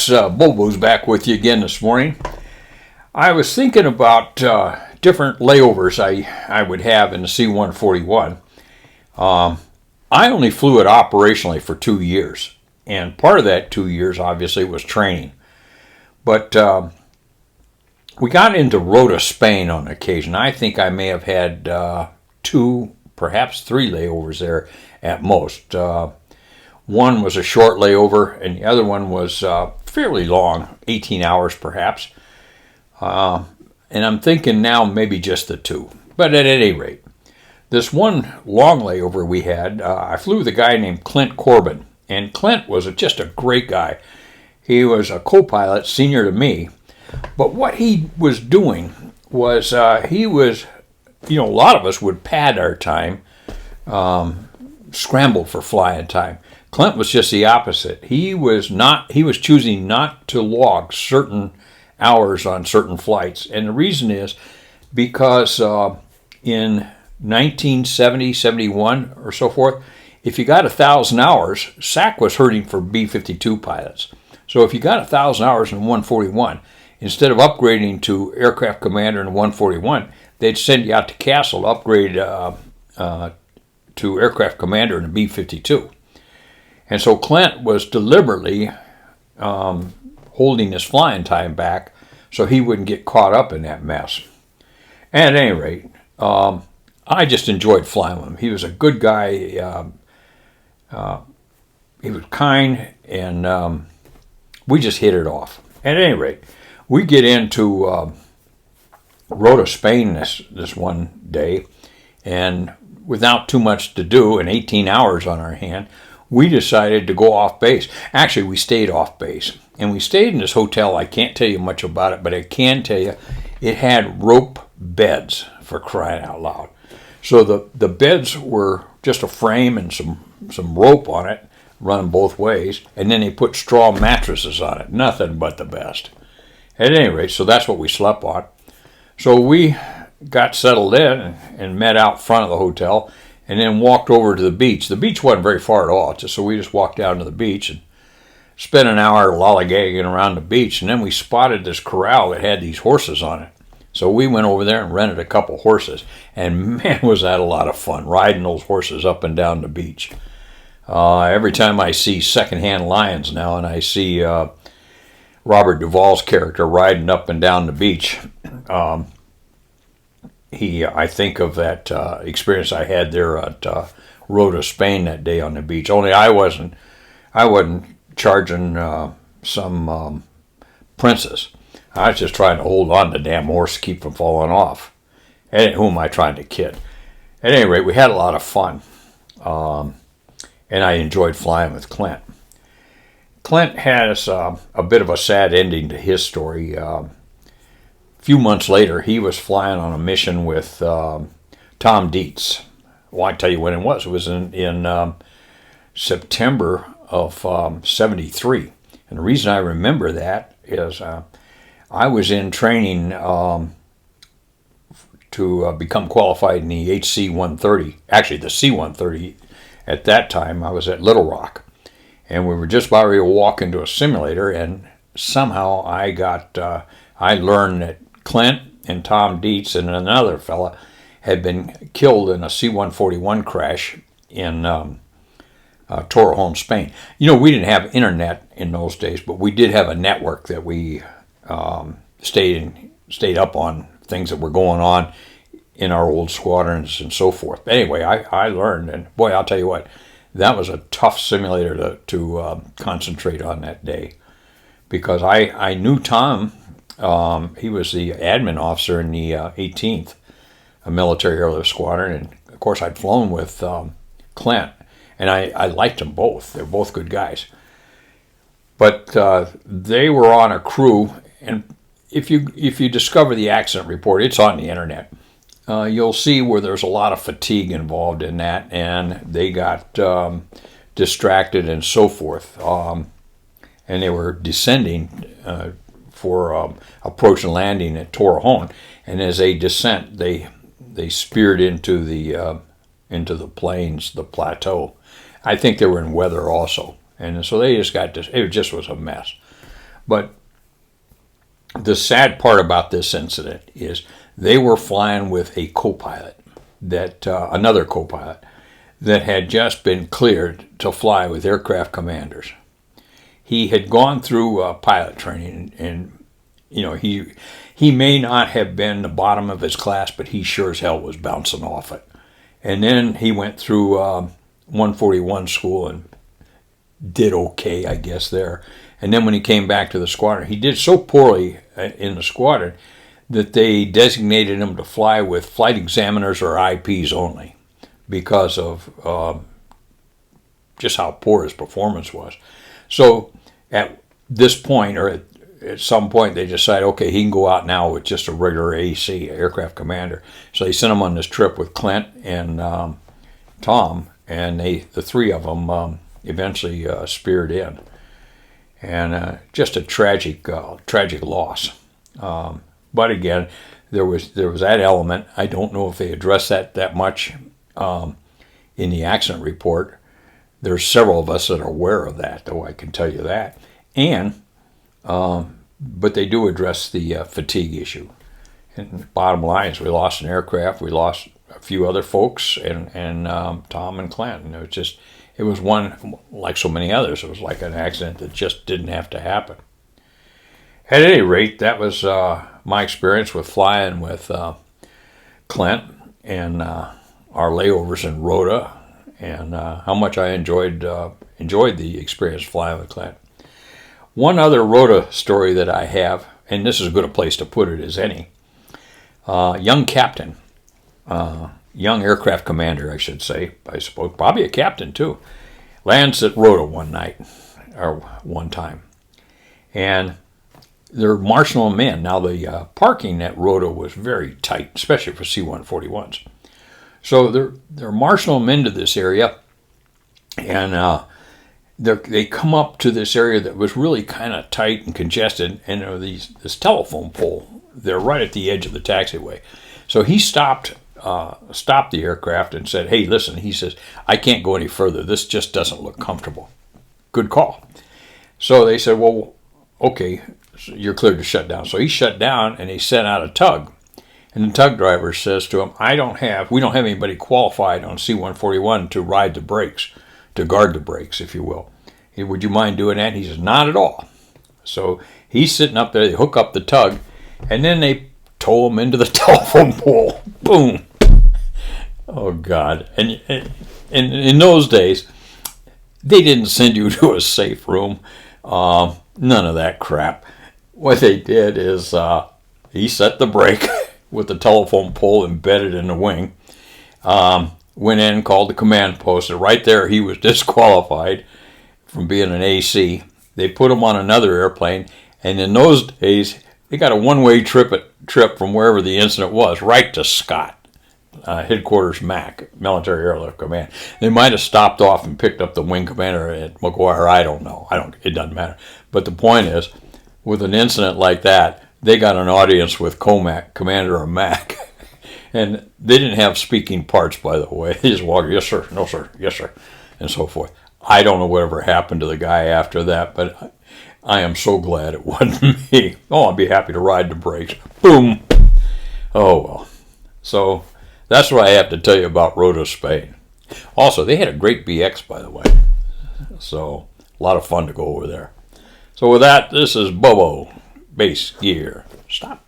folks, Bobo's back with you again this morning. I was thinking about different layovers I would have in the C-141. I only flew it operationally for 2 years, and part of that 2 years obviously was training. But we got into Rota, Spain on occasion. I think I may have had 2, perhaps 3 layovers there at most. One was a short layover, and the other one was fairly long, 18 hours perhaps. And I'm thinking now maybe just the 2. But at any rate, this one long layover we had, I flew with a guy named Clint Corbin. And Clint was just a great guy. He was a co-pilot, senior to me. But what he was doing was he was, a lot of us would pad our time, scrambled for flying time. Clint was just the opposite. He was choosing not to log certain hours on certain flights. And the reason is because in 1970, 71 or so forth, if you got 1,000 hours, SAC was hurting for B-52 pilots. So if you got 1,000 hours in 141, instead of upgrading to aircraft commander in 141, they'd send you out to Castle to upgrade to aircraft commander in a B-52. And so Clint was deliberately holding his flying time back so he wouldn't get caught up in that mess. And at any rate, I just enjoyed flying with him. He was a good guy. He was kind, and we just hit it off. At any rate, we get into Rota, Spain this one day, and without too much to do and 18 hours on our hand, we decided to go off base. Actually, we stayed off base. And we stayed in this hotel. I can't tell you much about it, but I can tell you it had rope beds, for crying out loud. So the beds were just a frame and some rope on it, running both ways, and then they put straw mattresses on it. Nothing but the best. At any rate, so that's what we slept on. So we got settled in and met out front of the hotel, and then walked over to the beach. The beach wasn't very far at all, so we just walked down to the beach and spent an hour lollygagging around the beach, and then we spotted this corral that had these horses on it. So we went over there and rented a couple horses, and man, was that a lot of fun, riding those horses up and down the beach. Every time I see Secondhand Lions now, and I see Robert Duvall's character riding up and down the beach, I think of that experience I had there at Rota, Spain that day on the beach. Only I wasn't charging some princess. I was just trying to hold on to the damn horse to keep from falling off. And who am I trying to kid? At any rate, we had a lot of fun. And I enjoyed flying with Clint. Clint has a bit of a sad ending to his story. A few months later, he was flying on a mission with Tom Deets. Well, I tell you when it was. It was in September of 73. And the reason I remember that is I was in training to become qualified in the HC-130. Actually, the C-130. At that time, I was at Little Rock. And we were just about ready to walk into a simulator, and somehow I learned that Clint and Tom Deets and another fella had been killed in a C-141 crash in Torrejon, Spain. We didn't have internet in those days, but we did have a network that we stayed up on things that were going on in our old squadrons and so forth. But anyway, I learned, and boy, I'll tell you what, that was a tough simulator to concentrate on that day, because I knew Tom. He was the admin officer in the 18th Military Airlift Squadron, and of course I'd flown with Clint, and I liked them both. They're both good guys. But they were on a crew, and if you discover the accident report, it's on the internet. You'll see where there's a lot of fatigue involved in that, and they got distracted and so forth. And they were descending for approach and landing at Torrejon, and as they descent, they speared into the plains, the plateau. I think they were in weather also, and so they just got this. It just was a mess. But the sad part about this incident is they were flying with a co-pilot, another co-pilot, that had just been cleared to fly with aircraft commanders. He had gone through pilot training, and he may not have been the bottom of his class, but he sure as hell was bouncing off it. And then he went through 141 school and did okay, I guess, there. And then when he came back to the squadron, he did so poorly in the squadron that they designated him to fly with flight examiners or IPs only because of just how poor his performance was. So at this point, or at some point, they decided, okay, he can go out now with just a regular AC, aircraft commander. So they sent him on this trip with Clint and Tom, and the three of them eventually speared in. And just a tragic loss. But again, there was that element. I don't know if they addressed that much in the accident report. There's several of us that are aware of that, though, I can tell you that. And but they do address the fatigue issue. And bottom line is, we lost an aircraft, we lost a few other folks, and Tom and Clint. And it was one, like so many others, it was like an accident that just didn't have to happen. At any rate, that was my experience with flying with Clint and our layovers in Rota, and how much I enjoyed the experience flying with Clint. One other Rota story that I have, and this is as good a place to put it as any, young captain, young aircraft commander, I should say, I suppose, probably a captain too, lands at Rota one time. And they're marshaling them in. Now, the parking at Rota was very tight, especially for C-141s. So they're marshaling them into this area, and they come up to this area that was really kind of tight and congested, and there was this telephone pole. They're right at the edge of the taxiway. So he stopped the aircraft and said, "Hey, listen," he says, "I can't go any further. This just doesn't look comfortable." Good call. So they said, "Well, okay, so you're cleared to shut down." So he shut down, and they sent out a tug. And the tug driver says to him, we don't have anybody qualified on C-141 to ride the brakes, to guard the brakes, if you will. Would you mind doing that? And he says, not at all. So he's sitting up there, they hook up the tug, and then they tow him into the telephone pole. Boom. Oh, God. And in those days, they didn't send you to a safe room. None of that crap. What they did is he set the brake with the telephone pole embedded in the wing. Went in, called the command post, and right there he was disqualified from being an AC. They put him on another airplane, and in those days, they got a one-way trip from wherever the incident was, right to Scott, headquarters MAC, Military Airlift Command. They might have stopped off and picked up the wing commander at McGuire. I don't know. It doesn't matter. But the point is, with an incident like that, they got an audience with commander of MAC. And they didn't have speaking parts, by the way. They just walked, yes, sir, no, sir, yes, sir, and so forth. I don't know whatever happened to the guy after that, but I am so glad it wasn't me. Oh, I'd be happy to ride the brakes. Boom. Oh, well. So that's what I have to tell you about Rota, Spain. Also, they had a great BX, by the way. So a lot of fun to go over there. So with that, this is Bobo Base Gear. Stop.